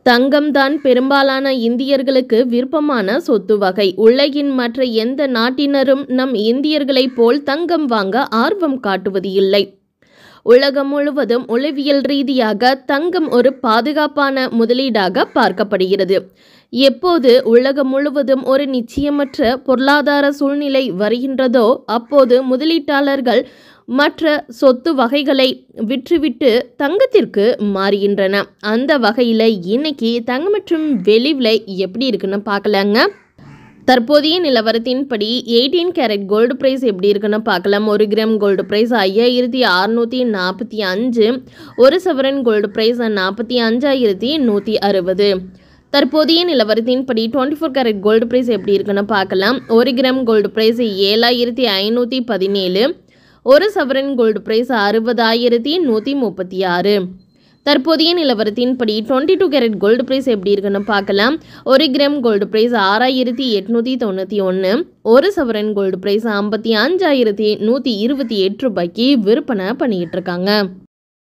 தங்கம்தான் பெரும்பாலான இந்தியர்களுக்கு விருப்பமான சொத்து வகை. உலகின் மற்ற எந்த நாட்டினரும் நம் இந்தியர்களைப் போல் தங்கம் வாங்க ஆர்வம் காட்டுவது இல்லை. உலகம் முழுவதும் உளவியல் ரீதியாக தங்கம் ஒரு பாதுகாப்பான முதலீடாக பார்க்கப்படுகிறது. எப்போது உலகம் முழுவதும் ஒரு நிச்சயமற்ற பொருளாதார சூழ்நிலை வருகின்றதோ அப்போது முதலீட்டாளர்கள் மற்ற சொத்து வகைகளை விற்றுவிட்டு தங்கத்திற்கு மாறுகின்றன. அந்த வகையில் இன்னைக்கு தங்கம் மற்றும் வெள்ளி விலை எப்படி இருக்குன்னு பார்க்கலாங்க. தற்போதைய நிலவரத்தின்படி 18 கேரட் கோல்டு பிரைஸ் எப்படி இருக்குன்னு பார்க்கலாம். 1 கிராம் கோல்டு பிரைஸ் 5645, 1 சவரன் கோல்டு பிரைஸ் 45,160. தற்போதைய நிலவரத்தின்படி 24 கேரட் கோல்டு பிரைஸ் எப்படி இருக்குன்னு பார்க்கலாம். 1 கிராம் கோல்டு பிரைஸ் 7,517, 1 சவரன் கோல்டு பிரைஸ் 60,136. தற்போதைய நிலவரத்தின்படி 22 கேரட் கோல்டு பிரைஸ் எப்படி இருக்குன்னு பார்க்கலாம். 1 கிராம் கோல்டு பிரைஸ் 6,891, 1 சவரன் கோல்டு பிரைஸ் 55,128 ரூபாய்க்கு விற்பனை பண்ணிக்கிட்டு இருக்காங்க.